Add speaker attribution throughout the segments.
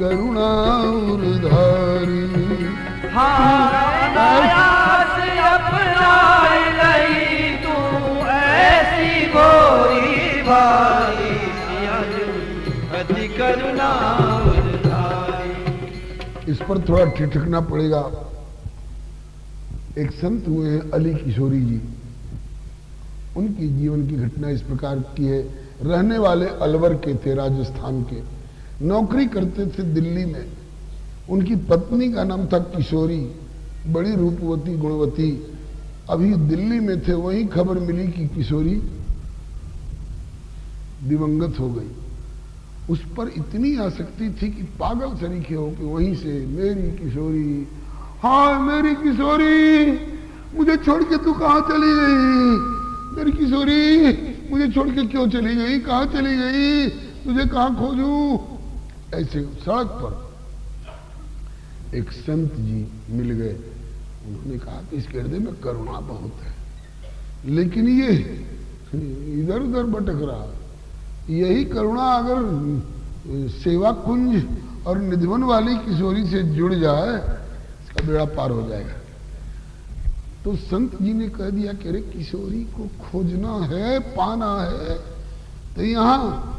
Speaker 1: करुणा उधारी।
Speaker 2: अनायास अपनाए लई तू ऐसी गोरी भारी, अति करुणा उधारी।
Speaker 1: इस पर थोड़ा ठिठकना पड़ेगा। एक संत हुए हैं अली किशोरी जी, उनकी जीवन की घटना इस प्रकार की है। रहने वाले अलवर के थे, राजस्थान के, नौकरी करते थे दिल्ली में। उनकी पत्नी का नाम था किशोरी, बड़ी रूपवती गुणवती। अभी दिल्ली में थे, वहीं खबर मिली कि किशोरी दिवंगत हो गई। उस पर इतनी आसक्ति थी कि पागल तरीके हो कि वहीं से मेरी किशोरी, हाँ मेरी किशोरी, मुझे छोड़ के तू कहाँ चली गई? मेरी किशोरी, मुझे छोड़ के क्यों चली गई? कहाँ चली गई? तुझे कहाँ खोजूं? ऐसे सड़क पर एक संत जी मिल गए। उन्होंने कहा कि इसके हृदय में करुणा बहुत है, लेकिन ये इधर उधर भटक रहा। यही करुणा अगर सेवा कुंज और निधिवन वाली किशोरी से जुड़ जाए, इसका बेड़ा पार हो जाएगा। तो संत जी ने कह दिया कि अरे किशोरी को खोजना है, पाना है, तो यहाँ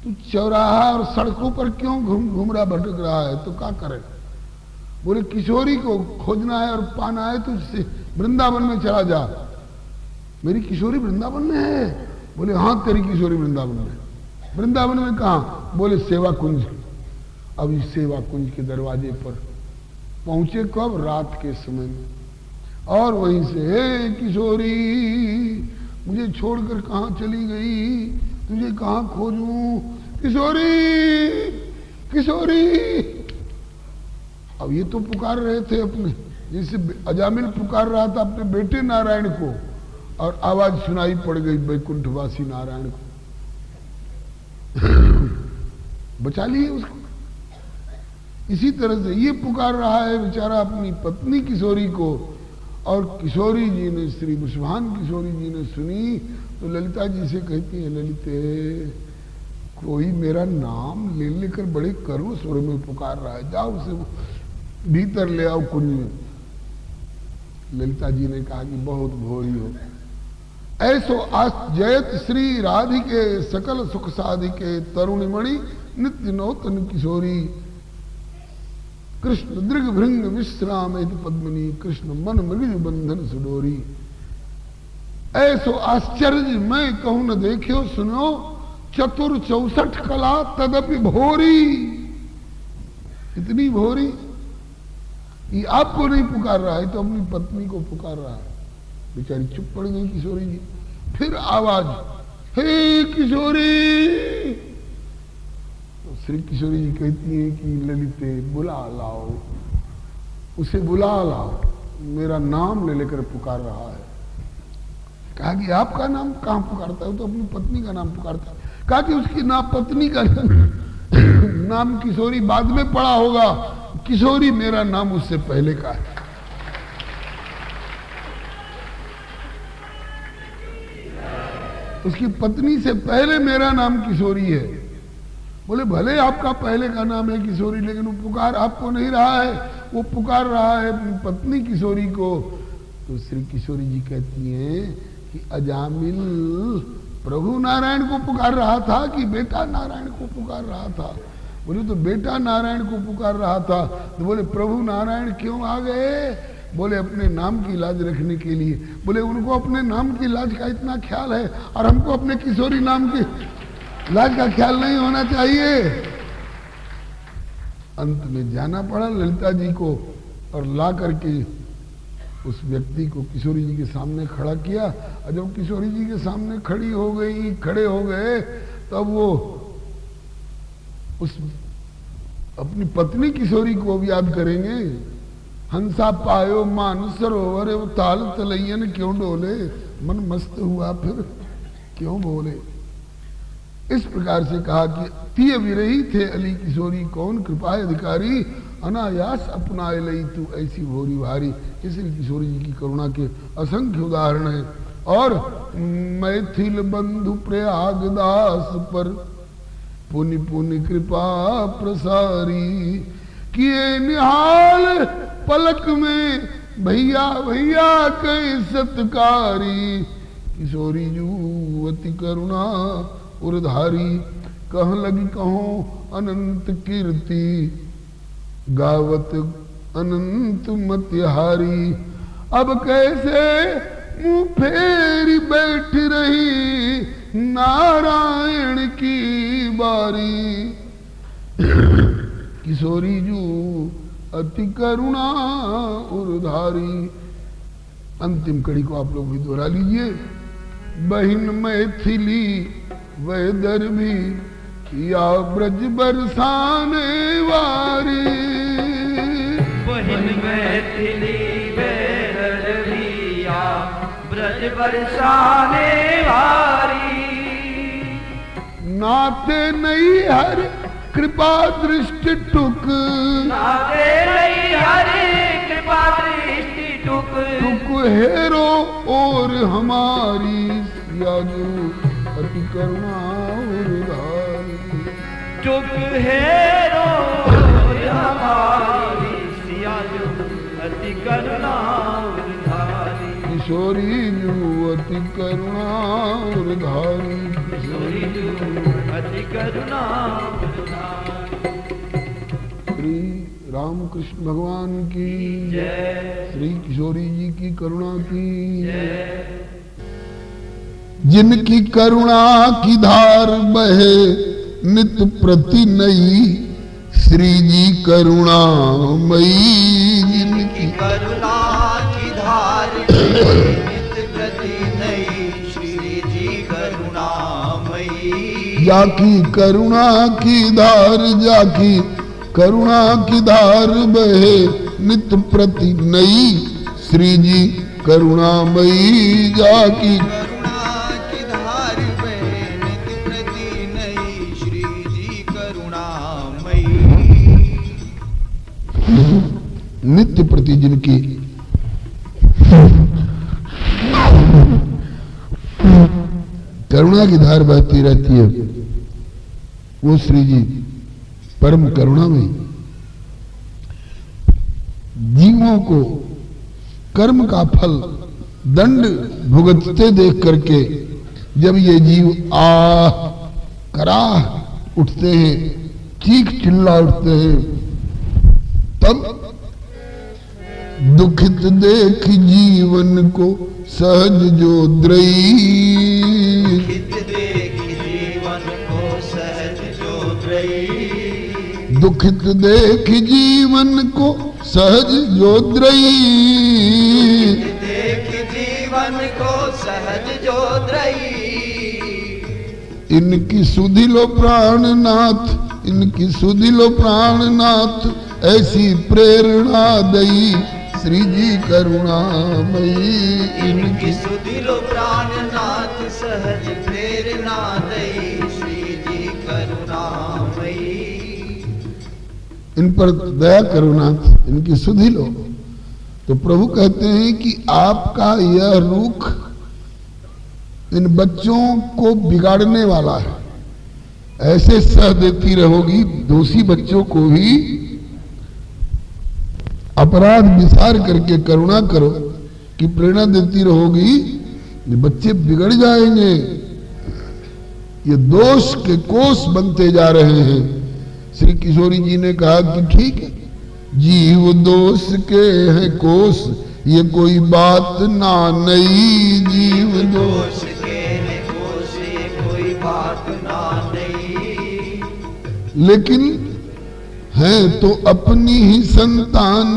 Speaker 1: तू चौराहा और सड़कों पर क्यों घूम रहा, भटक रहा है? तो क्या करे? बोले किशोरी को खोजना है और पाना है तो वृंदावन में चला जा। मेरी किशोरी वृंदावन में है? बोले हाँ तेरी किशोरी वृंदावन में। वृंदावन में कहाँ? बोले सेवा कुंज। अब इस सेवा कुंज के दरवाजे पर पहुंचे कब? रात के समय में। और वहीं से हे किशोरी, मुझे छोड़कर कहाँ चली गई? तुझे कहाँ खोजूं? किशोरी, किशोरी। अब ये तो पुकार रहे थे अपने, जैसे अजामिल पुकार रहा था अपने बेटे नारायण को, और आवाज सुनाई पड़ गई वैकुंठवासी नारायण को। बचा लिए उसको। इसी तरह से ये पुकार रहा है बेचारा अपनी पत्नी किशोरी को, और किशोरी जी ने, श्री विश्वान किशोरी जी ने सुनी तो ललिता जी से कहती है, ललिते कोई मेरा नाम ले लेकर बड़े करुण स्वर में पुकार रहा है, जाओ उसे भीतर ले आओ कुंज में। ललिता जी ने कहा कि बहुत भोरी हो। ऐसो जयत श्री राधिके सकल सुख साधिके, तरुणिमणि नित्य नौतन किशोरी, कृष्ण दृग भृंग विश्राम पद्मनी, कृष्ण मन मृग बंधन सुडोरी। ऐसो आश्चर्य मैं कहूं न देखियो सुनो, चतुर 64 कला तदपि भोरी। इतनी भोरी, ये आपको नहीं पुकार रहा है तो अपनी पत्नी को पुकार रहा है। बेचारी चुप पड़ गई किशोरी जी। फिर आवाज, हे किशोरी। तो श्री किशोरी जी कहती है कि ललिते बुला लाओ, उसे बुला लाओ, मेरा नाम ले लेकर पुकार रहा है। कहा कि आपका नाम कहां पुकारता है? तो अपनी पत्नी का नाम पुकारता है। कहा कि उसकी पत्नी का नाम किशोरी बाद में पड़ा होगा, किशोरी मेरा नाम उससे पहले का है। उसकी पत्नी से पहले मेरा नाम किशोरी है। बोले भले आपका पहले का नाम है किशोरी, लेकिन वो पुकार आपको नहीं रहा है, वो पुकार रहा है अपनी पत्नी किशोरी को। तो श्री किशोरी जी कहती हैं कि अजामिल प्रभु नारायण को पुकार रहा था कि बेटा नारायण को पुकार रहा था? बोले तो बेटा नारायण को पुकार रहा था। तो बोले प्रभु नारायण क्यों आ गए? बोले अपने नाम की लाज रखने के लिए। बोले उनको अपने नाम की लाज का इतना ख्याल है और हमको अपने किशोरी नाम की लाज का ख्याल नहीं होना चाहिए। अंत में जाना पड़ा ललिता जी को, और ला करके उस व्यक्ति को किशोरी जी के सामने खड़ा किया। और जब किशोरी जी के सामने खड़ी हो गई, खड़े हो गए, तब वो उस अपनी पत्नी किशोरी को भी याद करेंगे। हंसा पायो मान सरोवर, वो ताल तलैयन क्यों डोले, मन मस्त हुआ फिर क्यों बोले। इस प्रकार से कहा कि तिय विरही थे अली किशोरी, कौन कृपा अधिकारी, अनायास अपनाए लई तू ऐसी भोरी भारी। इसलिए किशोरी जी की करुणा के असंख्य उदाहरण है। और मैथिल बंधु प्रयागदास पर पुनि पुनि कृपा प्रसारी, किए निहाल पलक में भैया भैया कई सत्कारी, किशोरी जू अति करुणा उरधारी, कह लगी कहो अनंत कीर्ति, गावत अनंत मतिहारी। अब कैसे मुंह फेरी बैठ रही नारायण की बारी, किशोरी जू अति करुणा उरधारी। अंतिम कड़ी को आप लोग भी दोहरा लीजिए। बहिन मैथिली वह दरबी, या ब्रज बरसाने वारी,
Speaker 2: बहिन मैथिली वह दरबी, या ब्रज बरसाने वारी।
Speaker 1: नाते नहीं हर कृपा दृष्टि टुक,
Speaker 2: नाते नहीं हर कृपा दृष्टि टुक,
Speaker 1: टुक हेरो और हमारी, सियाजू अति करुणा उरधारी।
Speaker 2: टुक हेरो और हमारी, सियाजू अति करुणा उरधारी।
Speaker 1: किशोरी जू अति करुणा उरधारी,
Speaker 2: किशोरी जू अति करुणा उरधारी।
Speaker 1: श्री रामकृष्ण भगवान की
Speaker 2: जय,
Speaker 1: श्री किशोरी जी की करुणा की
Speaker 2: जय।
Speaker 1: जिनकी करुणा की धार बहे नित प्रति नई, श्री जी करुणामयी। जिनकी
Speaker 3: करुणा की धार बहे नित प्रति नई, श्री जी करुणामयी।
Speaker 1: जाकी करुणा की धार, जाकी करुणा की धार बहे नित प्रति नई, श्री जी करुणामयी। जाकी
Speaker 3: करुणा की धार बहे नित प्रति नई, श्री जी करुणामयी।
Speaker 1: नित्य प्रति जिनकी करुणा की धार बहती रहती है, वो श्री जी परम करुणा में जीवों को कर्म का फल दंड भुगतते देख करके जब ये जीव कराह उठते हैं, चीख चिल्ला उठते हैं, तब दुखित देख जीवन को सहज जो द्रई,
Speaker 3: दुखित देख जीवन को सहज जो द्रई,
Speaker 1: दुखित देख जीवन को सहज जो द्रई,
Speaker 3: देख जीवन को सहज जो द्रई।
Speaker 1: इनकी सुधि लो प्राणनाथ, इनकी सुधि लो प्राणनाथ, ऐसी प्रेरणा दई, श्री जी करुणामयी।
Speaker 3: इनकी सुधिलो प्राणनाथ, सहज प्रेरणा दई, श्री जी करुणामयी।
Speaker 1: इन पर दया करो नाथ, इनकी सुधि लो। तो प्रभु कहते हैं कि आपका यह रुख इन बच्चों को बिगाड़ने वाला है। ऐसे सह देती रहोगी, दोषी बच्चों को भी अपराध विचार करके करुणा करो कि प्रेरणा देती रहोगी, ये बच्चे बिगड़ जाएंगे, ये दोष के कोष बनते जा रहे हैं। श्री किशोरी जी ने कहा कि ठीक है, जीव दोष के है कोष, ये कोई बात ना नई, जीव दोष
Speaker 3: के है कोष, ये कोई बात ना नई।
Speaker 1: लेकिन है तो अपनी ही संतान,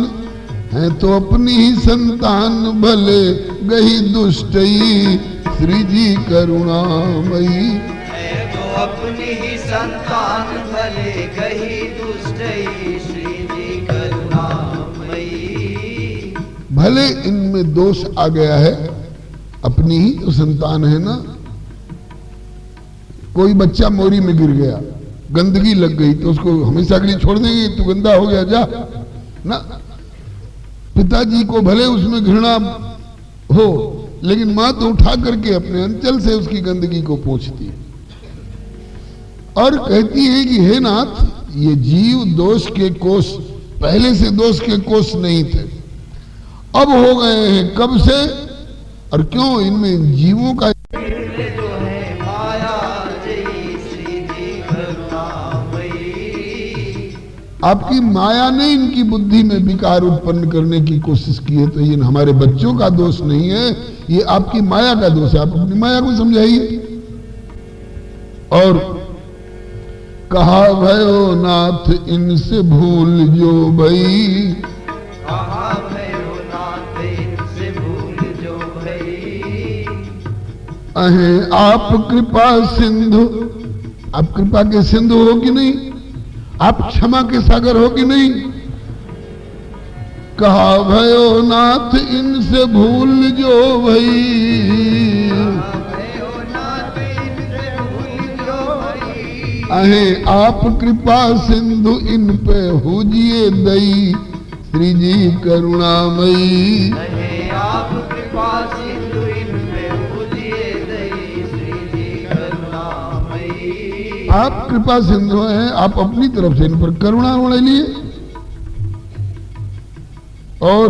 Speaker 1: है तो अपनी ही संतान, भले गई दुष्टई, श्री जी करुणामयी।
Speaker 3: है तो अपनी ही संतान, भले गई दुष्टई, श्री जी करुणामयी।
Speaker 1: भले इनमें दोष आ गया है, अपनी ही तो संतान है ना। कोई बच्चा मोरी में गिर गया, गंदगी लग गई, तो उसको हमेशा के लिए छोड़ देंगे, तू गंदा हो गया जा ना। पिताजी को भले उसमें घृणा हो, लेकिन माँ तो उठा करके अपने अंचल से उसकी गंदगी को पोंछती है। और कहती है कि हे नाथ, ये जीव दोष के कोष, पहले से दोष के कोष नहीं थे, अब हो गए हैं। कब से और क्यों? इनमें जीवों का
Speaker 3: जो है माया जय श्री जी करुणामयी।
Speaker 1: आपकी माया ने इनकी बुद्धि में विकार उत्पन्न करने की कोशिश की है, तो ये हमारे बच्चों का दोष नहीं है, ये आपकी माया का दोष है। आप अपनी माया को समझाइए। और कहा भयो नाथ इनसे भूल जो भई,
Speaker 3: कहा भयो नाथ इनसे भूल जो भई।
Speaker 1: अहे आप कृपा सिंधु, आप कृपा के सिंधु हो कि नहीं? आप क्षमा के सागर हो कि नहीं? कहा भयो नाथ इनसे भूल जो भई, अहे आप कृपा सिंधु इन पे हुजिए दई, श्री जी करुणामयी।
Speaker 3: अहे आप कृपा सिंधु इन पे हुजिए दई, श्री जी करुणामयी।
Speaker 1: आप कृपा सिंधु हैं, आप अपनी तरफ से इन पर करुणा होने लिए। और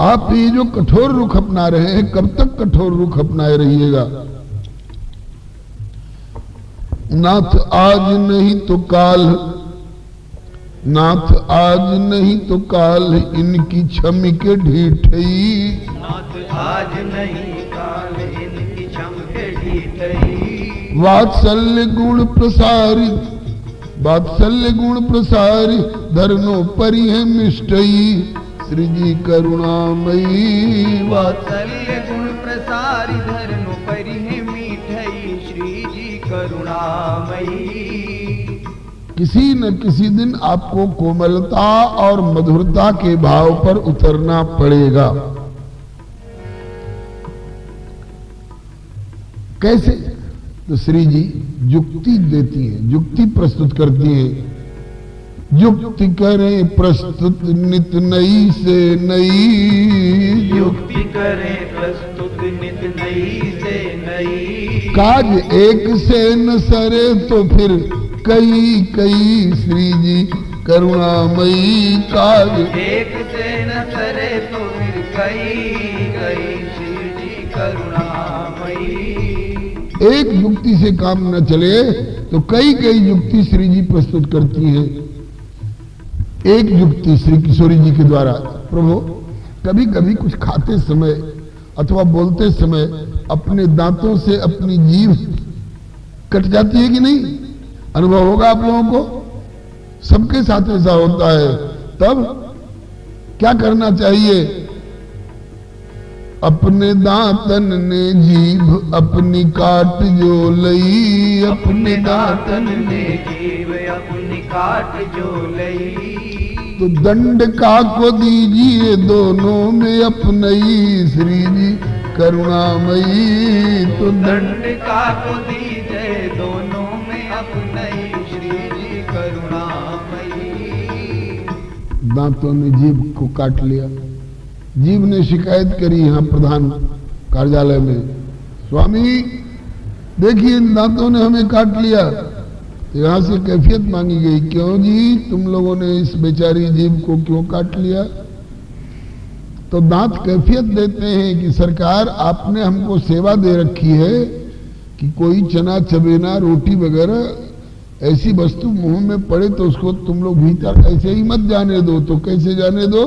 Speaker 1: आप ये जो कठोर रुख अपना रहे हैं, कब तक कठोर रुख अपनाए रहिएगा? नाथ आज नहीं तो काल, नाथ आज नहीं तो काल इनकी छमी के ढीठई।
Speaker 3: नाथ आज नहीं काल इनकी छम के ढीठई।
Speaker 1: वात्सल्य गुण प्रसारी, वात्सल्य गुण प्रसारी धरनो परि है मिष्टई, श्री जी करुणामयी।
Speaker 3: वात्सल्य गुण प्रसारी धरनो परि है मीठई, श्री जी करुणामयी।
Speaker 1: किसी न किसी दिन आपको कोमलता और मधुरता के भाव पर उतरना पड़ेगा। कैसे? तो श्री जी युक्ति देती है, युक्ति प्रस्तुत करती है। युक्ति करें प्रस्तुत नित नई से नई,
Speaker 3: युक्ति करें प्रस्तुत नित नई से नई।
Speaker 1: काज एक से न सरे तो फिर कई कई, श्री जी करुणामयी। काज
Speaker 3: एक से न सरे तो फिर कई कई, श्री जी करुणामयी।
Speaker 1: एक युक्ति से काम न चले तो कई कई युक्ति श्री जी प्रस्तुत करती हैं। एक युक्ति श्री किशोरी जी के द्वारा, प्रभु कभी कभी कुछ खाते समय अथवा बोलते समय अपने दांतों से अपनी जीभ कट जाती है कि नहीं? अनुभव होगा आप लोगों को, सबके साथ ऐसा होता है। तब क्या करना चाहिए? अपने दांतन ने जीभ अपनी काट जो लई, अपने दांतन ने
Speaker 3: जीव अपनी काट जो लई।
Speaker 1: तो दंड का को दीजिए दोनों में अपनई, श्री जी करुणामयी। तो
Speaker 3: दंड का को दीजिए दोनों में अपनई, श्री जी करुणामयी।
Speaker 1: दांतों ने जीभ को काट लिया। जीभ ने शिकायत करी यहाँ प्रधान कार्यालय में, स्वामी देखिए इन दांतों ने हमें काट लिया। यहाँ से कैफियत मांगी गई, क्यों जी तुम लोगों ने इस बेचारी जीभ को क्यों काट लिया? तो दांत कैफियत देते हैं कि सरकार आपने हमको सेवा दे रखी है कि कोई चना चबेना रोटी वगैरह ऐसी वस्तु मुंह में पड़े तो उसको तुम लोग भीतर ऐसे ही मत जाने दो। तो कैसे जाने दो?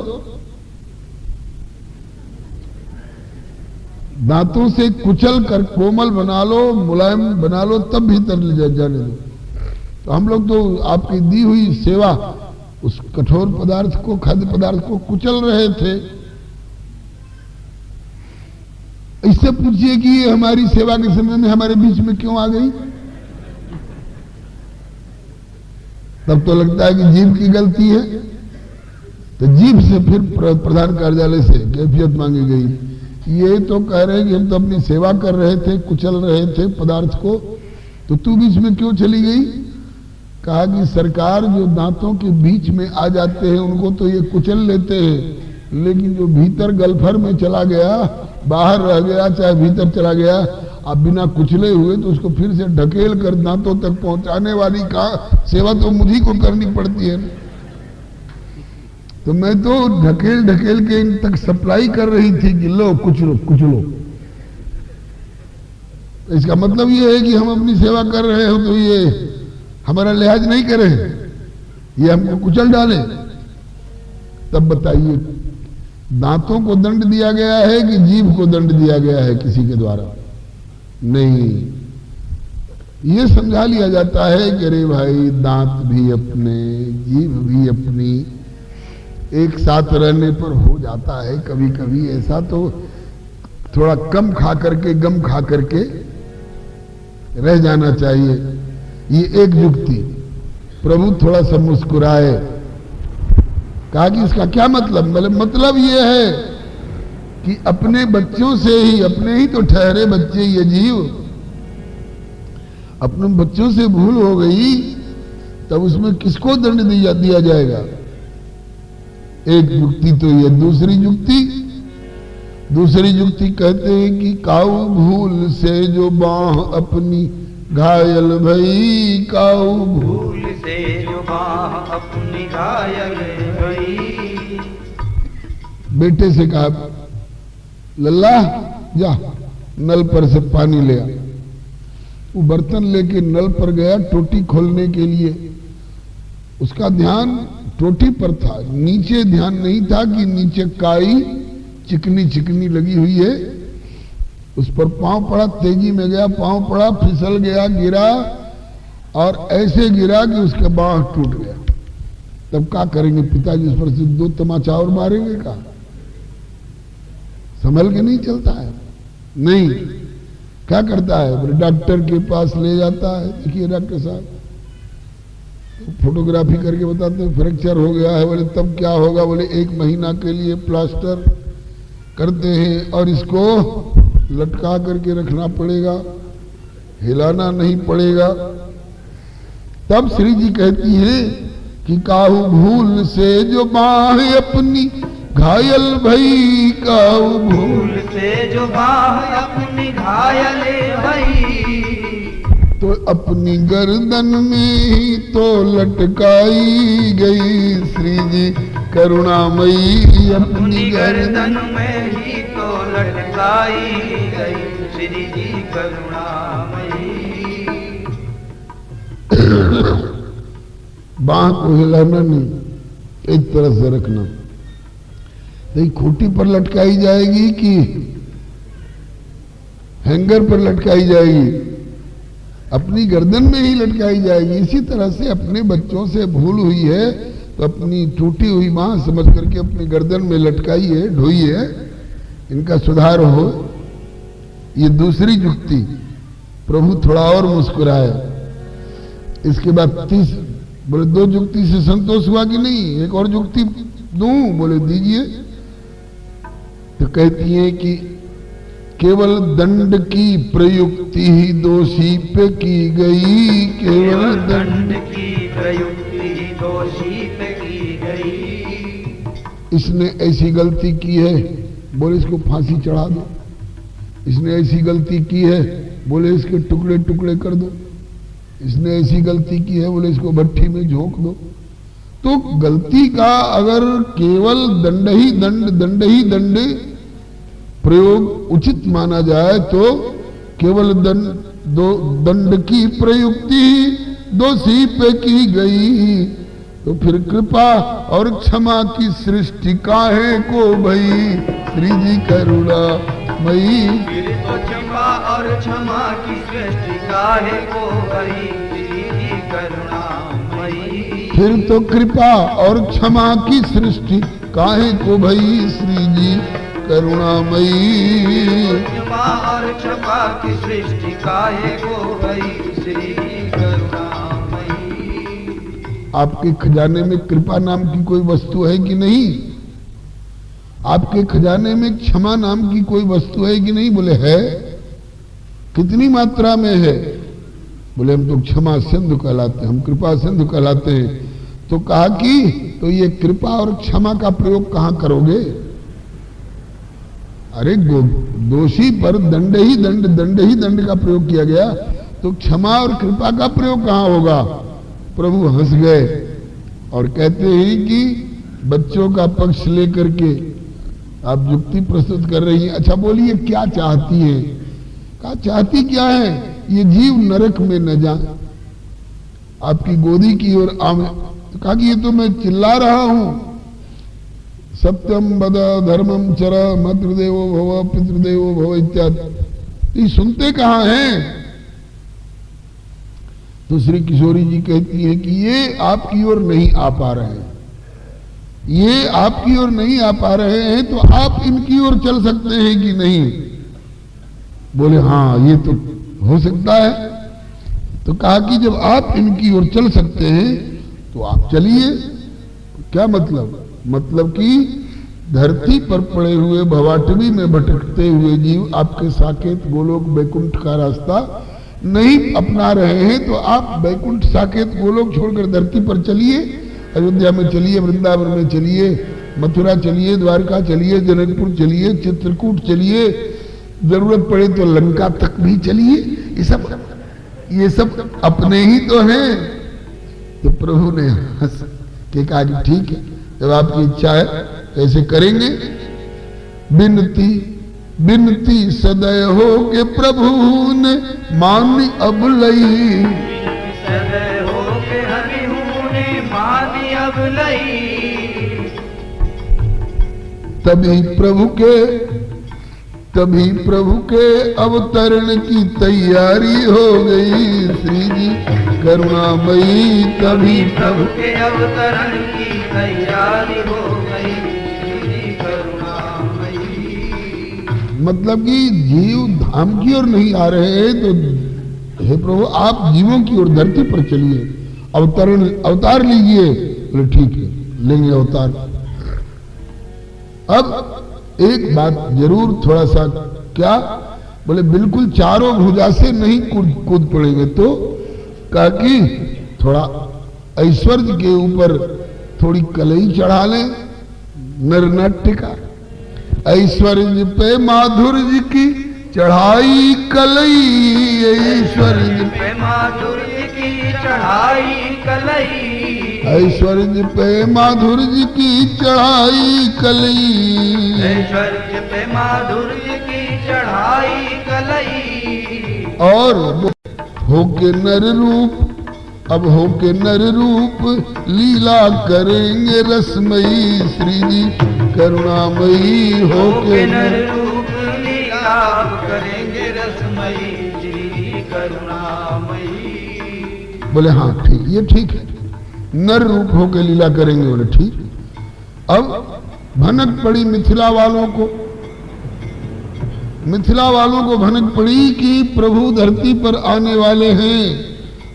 Speaker 1: दांतों से कुचल कर कोमल बना लो, मुलायम बना लो, तब भीतर ले जाने दो। तो हम लोग तो आपकी दी हुई सेवा, उस कठोर पदार्थ को, खाद्य पदार्थ को कुचल रहे थे। इससे पूछिए कि ये हमारी सेवा के समय में हमारे बीच में क्यों आ गई? तब तो लगता है कि जीभ की गलती है। तो जीभ से फिर प्रधान कार्यालय से कैफियत मांगी गई। ये तो कह रहे हैं कि हम तो अपनी सेवा कर रहे थे, कुचल रहे थे पदार्थ को, तो तू बीच में क्यों चली गई? कहा कि सरकार जो दांतों के बीच में आ जाते हैं उनको तो ये कुचल लेते हैं, लेकिन जो भीतर गलफर में चला गया, बाहर रह गया चाहे भीतर चला गया, आप बिना कुचले हुए तो उसको फिर से ढकेल कर दांतों तक पहुंचाने वाली का सेवा तो मुझी को करनी पड़ती है। तो मैं तो ढकेल ढकेल के इन तक सप्लाई कर रही थी कि लो कुचलो कुचलो। इसका मतलब ये है कि हम अपनी सेवा कर रहे हो तो ये हमारा लिहाज नहीं करे, ये हमको कुचल डाले। तब बताइए, दांतों को दंड दिया गया है कि जीभ को दंड दिया गया है किसी के द्वारा? नहीं, ये समझा लिया जाता है कि अरे भाई दांत भी अपने, जीभ भी अपनी, एक साथ रहने पर हो जाता है कभी कभी ऐसा, तो थोड़ा कम खा करके गम खा करके रह जाना चाहिए। ये एक युक्ति। प्रभु थोड़ा सा मुस्कुराए, कहा कि इसका क्या मतलब? मतलब ये है कि अपने बच्चों से ही, अपने ही तो ठहरे बच्चे ये जीव, अपने बच्चों से भूल हो गई तब उसमें किसको दंड दिया जाएगा? एक युक्ति तो ये। दूसरी युक्ति कहते हैं कि काऊ भूल से जो बाह अपनी घायल भई, काऊ
Speaker 3: भूल से जो बाह अपनी घायल भई।
Speaker 1: बेटे से कहा, लल्ला जा नल पर से पानी ले आ। वो बर्तन लेके नल पर गया टोटी खोलने के लिए। उसका ध्यान टोटी पर था, नीचे ध्यान नहीं था कि नीचे काई चिकनी चिकनी लगी हुई है। उस पर पांव पड़ा, तेजी में गया, पांव पड़ा, फिसल गया, गिरा और ऐसे गिरा कि उसका बांह टूट गया। तब क्या करेंगे पिताजी? उस पर से 2 तमाचा और मारेंगे? का संभल के नहीं चलता है? नहीं, क्या करता है? बोले डॉक्टर के पास ले जाता है। देखिए डॉक्टर साहब फोटोग्राफी करके बताते हैं फ्रैक्चर हो गया है। बोले तब क्या होगा? बोले 1 महीना के लिए प्लास्टर करते हैं और इसको लटका करके रखना पड़ेगा, हिलाना नहीं पड़ेगा। तब श्री जी कहती हैं कि काहू भूल से जो बाह अपनी घायल भई, काहू
Speaker 3: भूल से जो बाह अपनी घायल भई।
Speaker 1: तो अपनी गर्दन में ही तो लटकाई गई श्री जी करुणामयी। अपनी
Speaker 3: गर्दन में ही तो लटकाई गई श्री जी करुणामयी।
Speaker 1: बांह को हिलाना नहीं, एक तरह से रखना। तो खूंटी पर लटकाई जाएगी कि हैंगर पर लटकाई जाएगी? अपनी गर्दन में ही लटकाई जाएगी। इसी तरह से अपने बच्चों से भूल हुई है तो अपनी टूटी हुई बांह समझ करके अपनी गर्दन में लटकाइए, ढोइए, इनका सुधार हो। ये दूसरी युक्ति। प्रभु थोड़ा और मुस्कुराए। इसके बाद 30 बोले 2 युक्ति से संतोष हुआ कि नहीं? एक और युक्ति दूं? बोले दीजिए। तो कहती है कि केवल दंड की प्रयुक्ति ही दोषी पे की गई। केवल
Speaker 3: दंड की प्रयुक्ति ही दोषी पे की गई।
Speaker 1: इसने ऐसी गलती की है, बोले इसको फांसी चढ़ा दो। इसने ऐसी गलती की है, बोले इसके टुकड़े टुकड़े कर दो। इसने ऐसी गलती की है, बोले इसको भट्ठी में झोंक दो। तो गलती का अगर केवल दंड ही दंड प्रयोग उचित माना जाए तो केवल दंड की प्रयुक्ति दोषी पे की गई। तो फिर कृपा और क्षमा की सृष्टि काहे को भई श्री जी करुणा मई।
Speaker 3: फिर तो क्षमा और क्षमा की सृष्टि काहे को भई श्री जी करुणा मई।
Speaker 1: फिर तो कृपा और क्षमा की सृष्टि काहे को भई श्री जी करुणामयी।
Speaker 3: क्षमा और क्षमा की सृष्टि काहे को भई श्री करुणामयी।
Speaker 1: आपके खजाने में कृपा नाम की कोई वस्तु है कि नहीं? आपके खजाने में क्षमा नाम की कोई वस्तु है कि नहीं? बोले है। कितनी मात्रा में है? बोले हम तो क्षमा सिंधु कहलाते हैं, हम कृपा सिंधु कहलाते हैं। तो कहा कि तो ये कृपा और क्षमा का प्रयोग कहां करोगे? अरे दोषी पर दंड ही दंड का प्रयोग किया गया, तो क्षमा और कृपा का प्रयोग कहां होगा? प्रभु हंस गए और कहते हैं कि बच्चों का पक्ष लेकर के आप युक्ति प्रस्तुत कर रही हैं। अच्छा बोलिए क्या चाहती है? कहा चाहती क्या है? ये जीव नरक में न जाए, आपकी गोदी की ओर आवे। तो कहा कि ये तो मैं चिल्ला रहा हूं, सत्यम वद धर्मम चर मातृदेवो भव पितृदेवो भव इत्यादि। ये सुनते कहां हैं? तो श्री किशोरी जी कहती है कि ये आपकी ओर नहीं आ पा रहे हैं, ये आपकी ओर नहीं आ पा रहे हैं, तो आप इनकी ओर चल सकते हैं कि नहीं? बोले हाँ ये तो हो सकता है। तो कहा कि जब आप इनकी ओर चल सकते हैं तो आप चलिए। क्या मतलब? मतलब कि धरती पर पड़े हुए भवाटवी में भटकते हुए जीव आपके साकेत गोलोक बैकुंठ का रास्ता नहीं अपना रहे हैं, तो आप बैकुंठ साकेत गोलोक छोड़कर धरती पर चलिए, अयोध्या में चलिए, वृंदावन में चलिए, मथुरा चलिए, द्वारका चलिए, जनकपुर चलिए, चित्रकूट चलिए, जरूरत पड़े तो लंका तक भी चलिए। ये सब अपने ही तो हैं। तो प्रभु ने हंस के कहा कि ठीक है, जब आपकी इच्छा है ऐसे करेंगे। बिनती बिनती सदय हो के प्रभु ने मानी अब लई,
Speaker 3: सदय हो के हरिहू ने मानी अब लई।
Speaker 1: तभी प्रभु के अवतरण की तैयारी हो गई। श्री जी करुणामयी, तभी
Speaker 3: प्रभु के अवतरण की तैयारी हो गई। श्री जी करुणामयी।
Speaker 1: मतलब कि जीव धाम की ओर नहीं आ रहे हैं, तो हे प्रभु आप जीवों की ओर धरती पर चलिए, अवतार लीजिए। बोले ठीक है, लेंगे अवतार। अब एक बात जरूर थोड़ा सा, क्या? बोले बिल्कुल चारों भुजा से नहीं कूद पड़ेंगे। तो कहा कि थोड़ा ऐश्वर्य के ऊपर थोड़ी कलई चढ़ा लें, नरनाट्य का। ऐश्वर्य पे माधुर्य की चढ़ाई कलई, ऐश्वर्य
Speaker 3: पे माधुर्य की चढ़ाई कलई।
Speaker 1: ऐश्वर्य पे माधुर्य की चढ़ाई कलई,
Speaker 3: ऐश्वर्य पे माधुर्य की चढ़ाई कलई।
Speaker 1: और होके नर रूप, अब होके नर रूप लीला करेंगे रसमयी। श्री जी करुणामयी, होके
Speaker 3: नर रूप लीला करेंगे रसमयी। श्री जी करुणामयी।
Speaker 1: बोले हाँ ठीक, ये ठीक है, नर रूप होके लीला करेंगे। बोले ठीक। अब भनक पड़ी मिथिला वालों को, भनक पड़ी कि प्रभु धरती पर आने वाले हैं,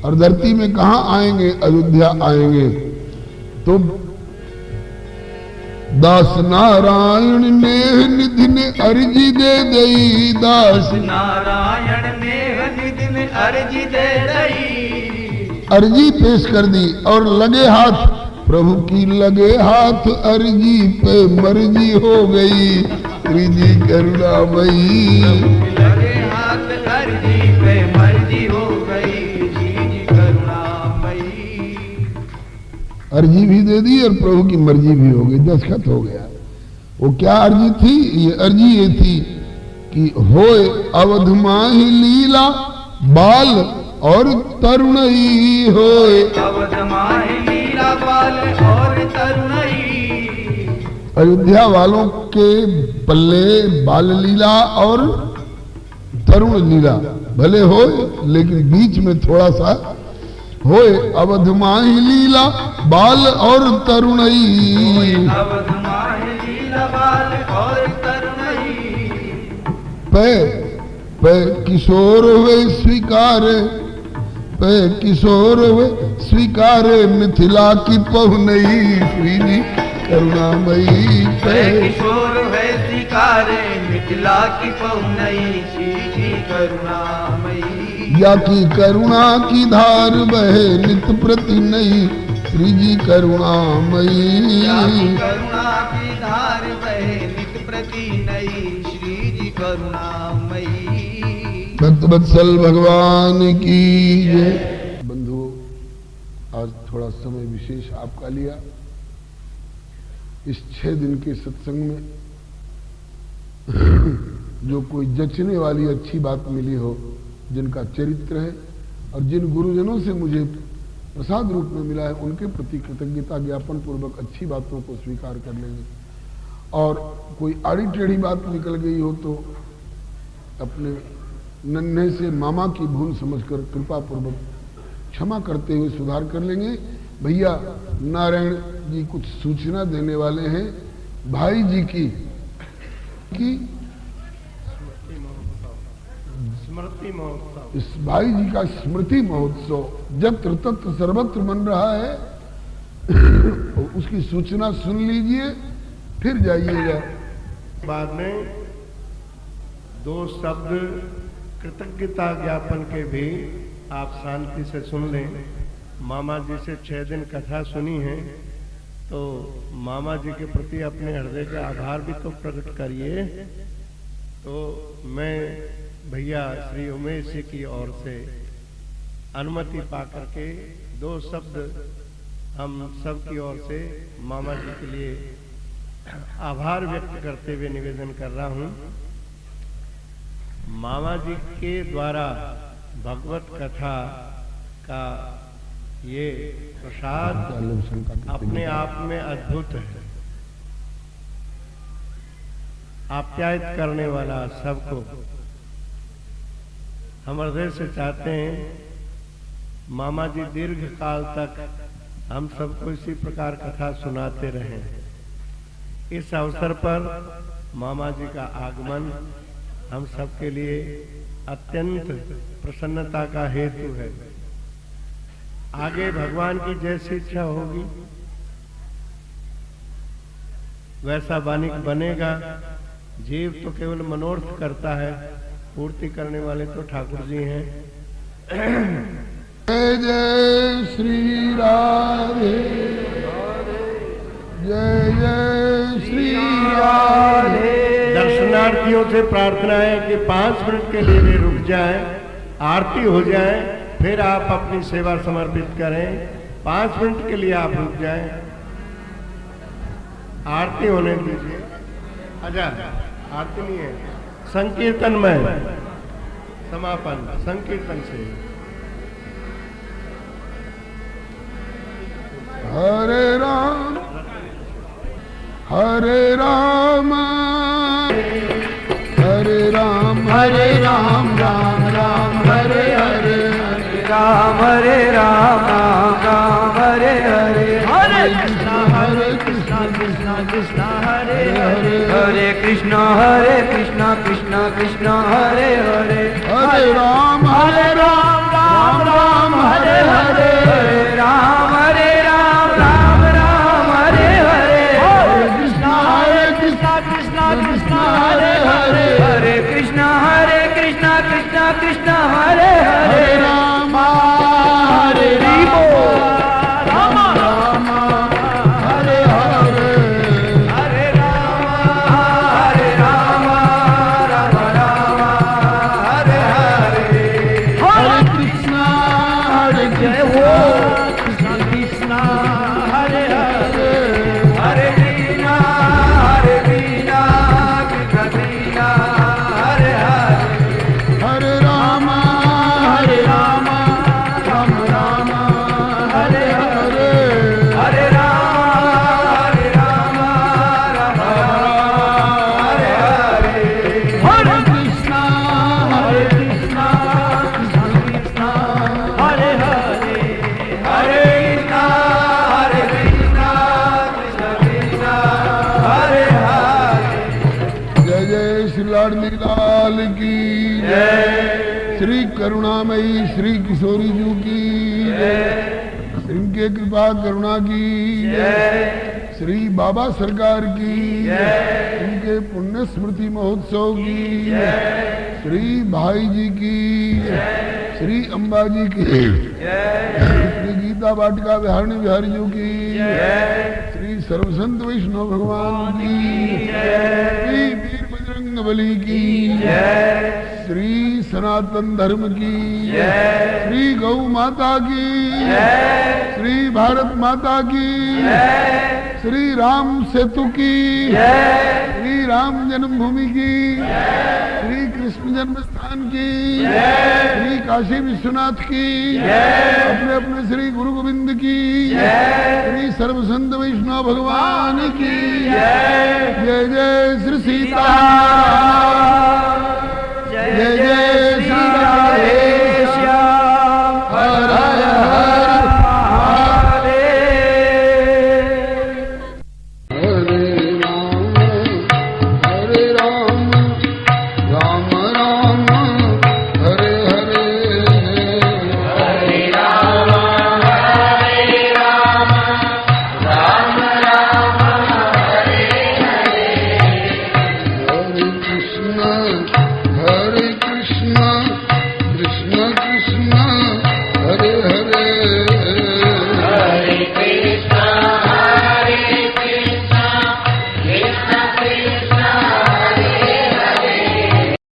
Speaker 1: और धरती में कहां आएंगे? अयोध्या आएंगे। तो दास नारायण नेह निधि ने अर्जी दे दई, दास
Speaker 3: नारायण नेह निधि ने अर्जी दे दई।
Speaker 1: अर्जी पेश कर दी और लगे हाथ, प्रभु की लगे हाथ अर्जी पे मर्जी हो गई। श्री जी करुणामयी,
Speaker 3: लगे हाथ अर्जी पे मर्जी हो गई। श्री जी करुणामयी।
Speaker 1: अर्जी भी दे दी और प्रभु की मर्जी भी हो गई, दस्तखत हो गया। वो क्या अर्जी थी? ये अर्जी ये थी कि होए अवध माही लीला बाल और तरुणई, होए
Speaker 3: अवध माही लीला बाल और तरुणई।
Speaker 1: अयोध्या वालों के पल्ले बाल लीला और तरुण लीला भले होए, लेकिन बीच में थोड़ा सा होए अवध माही लीला बाल और तरुणई।
Speaker 3: अवध माही लीला बाल और तरुणई।
Speaker 1: पे किशोर हुए स्वीकारे, पे किशोर हुए स्वीकारे मिथिला की पहुनई। श्री जी करुणामयी,
Speaker 3: पे किशोर है स्वीकारे मिथिला की पहुनई। श्री जी करुणामयी।
Speaker 1: या की करुणा की धार बहे नित प्रति नई। श्री जी करुणामयी,
Speaker 3: या की करुणा की धार बहे नित प्रति नई। श्री करुणामयी।
Speaker 1: भक्तवत्सल भगवान की जय। बंधुओं, आज थोड़ा समय विशेष आपका लिया। इस 6 दिन के सत्संग में जो कोई जचने वाली अच्छी बात मिली हो, जिनका चरित्र है और जिन गुरुजनों से मुझे प्रसाद रूप में मिला है, उनके प्रति कृतज्ञता ज्ञापन पूर्वक अच्छी बातों को स्वीकार कर लेंगे। और कोई आड़ी टेढ़ी बात निकल गई हो तो अपने नन्हे से मामा की भूल समझकर कृपा पूर्वक क्षमा करते हुए सुधार कर लेंगे। भैया नारायण जी कुछ सूचना देने वाले हैं भाई जी की
Speaker 4: स्मृति महोत्सव।
Speaker 1: इस भाई जी का स्मृति महोत्सव जब तत्र सर्वत्र मन रहा है उसकी सूचना सुन लीजिए, फिर जाइएगा।
Speaker 4: बाद में 2 शब्द कृतज्ञता ज्ञापन के भी आप शांति से सुन लें। मामा जी से 6 दिन कथा सुनी है, तो मामा जी के प्रति अपने हृदय का आभार भी तो प्रकट करिए। तो मैं भैया श्री उमेश जी की ओर से अनुमति पा करके 2 शब्द हम सब की ओर से मामा जी के लिए आभार व्यक्त करते हुए निवेदन कर रहा हूं। मामा जी के द्वारा भगवत कथा का ये प्रसाद अपने आप में अद्भुत है, आप्यायित करने वाला सबको। हम हृदय से चाहते हैं मामा जी दीर्घ काल तक हम सबको इसी प्रकार कथा सुनाते रहें। इस अवसर पर मामा जी का आगमन हम सबके लिए अत्यंत प्रसन्नता का हेतु है। आगे भगवान की जैसी इच्छा होगी वैसा वानिक बनेगा। जीव तो केवल मनोर्थ करता है, पूर्ति करने वाले तो ठाकुर जी हैं।
Speaker 1: जय जय श्री राधे, जय जय श्री राधे।
Speaker 4: दर्शनार्थियों से प्रार्थना है कि 5 मिनट के लिए वे रुक जाएं, आरती हो जाए, फिर आप अपनी सेवा समर्पित करें। 5 मिनट के लिए आप रुक जाएं, आरती होने दीजिए। अच्छा, आरती नहीं है, संकीर्तन में समापन संकीर्तन से।
Speaker 1: हरे राम हरे राम हरे राम हरे राम राम राम हरे हरे
Speaker 2: राम हरे राम राम हरे हरे हरे कृष्णा कृष्णा कृष्णा हरे हरे हरे कृष्णा कृष्णा कृष्णा हरे हरे
Speaker 1: हरे राम राम राम हरे हरे
Speaker 2: हरे राम राम राम हरे हरे
Speaker 1: हरे कृष्णा कृष्णा हरे हरे
Speaker 2: हरे कृष्णा कृष्णा कृष्णा हरे हरे
Speaker 1: राम हरे राम राम राम हरे हरे
Speaker 2: हरे राम राम राम हरे हरे
Speaker 1: हरे कृष्णा
Speaker 2: जय हो कृष्णा कृष्णा हरे हरे हरे कृष्णा कृष्णा कृष्णा हरे हरे
Speaker 1: हरे राम राम राम हरे हरे
Speaker 2: हरे राम राम हरे हरे
Speaker 1: हरे कृष्णा कृष्णा कृष्णा
Speaker 2: हरे हरे हरे कृष्णा कृष्णा कृष्णा हरे हरे
Speaker 1: जय जय श्री लाडली लाल की
Speaker 2: जय
Speaker 1: श्री करुणामयी श्री किशोरी जी की
Speaker 2: जय
Speaker 1: इनके कृपा करुणा की
Speaker 2: जय
Speaker 1: श्री बाबा सरकार की
Speaker 2: जय
Speaker 1: इनके पुण्य स्मृति महोत्सव की
Speaker 2: जय
Speaker 1: श्री भाई जी की श्री अम्बा जी की
Speaker 2: जय
Speaker 1: श्री गीता वाटिका विहारिणी बिहारी जी की
Speaker 2: जय
Speaker 1: श्री सर्वसंत वैष्णव भगवान की
Speaker 2: जय
Speaker 1: श्री वीर बजरंग बजरंग बली की
Speaker 2: जय
Speaker 1: श्री सनातन धर्म की
Speaker 2: जय
Speaker 1: श्री गौ माता की
Speaker 2: जय
Speaker 1: श्री भारत माता की
Speaker 2: जय
Speaker 1: श्री राम सेतु की
Speaker 2: जय
Speaker 1: श्री राम जन्मभूमि की श्री कृष्ण जन्म स्थान की श्री काशी विश्वनाथ की अपने अपने श्री गुरु गोविंद की श्री सर्व संत वैष्णव भगवान की जय जय श्री सीता
Speaker 2: जय
Speaker 1: जय
Speaker 2: जय
Speaker 1: जय
Speaker 2: श्री
Speaker 1: श्री
Speaker 2: राधे श्याम हर हर हर महादेव
Speaker 1: हरे राम राम राम हरे हरे
Speaker 2: हरे राम राम राम हरे हरे
Speaker 1: हरे कृष्ण कृष्ण कृष्ण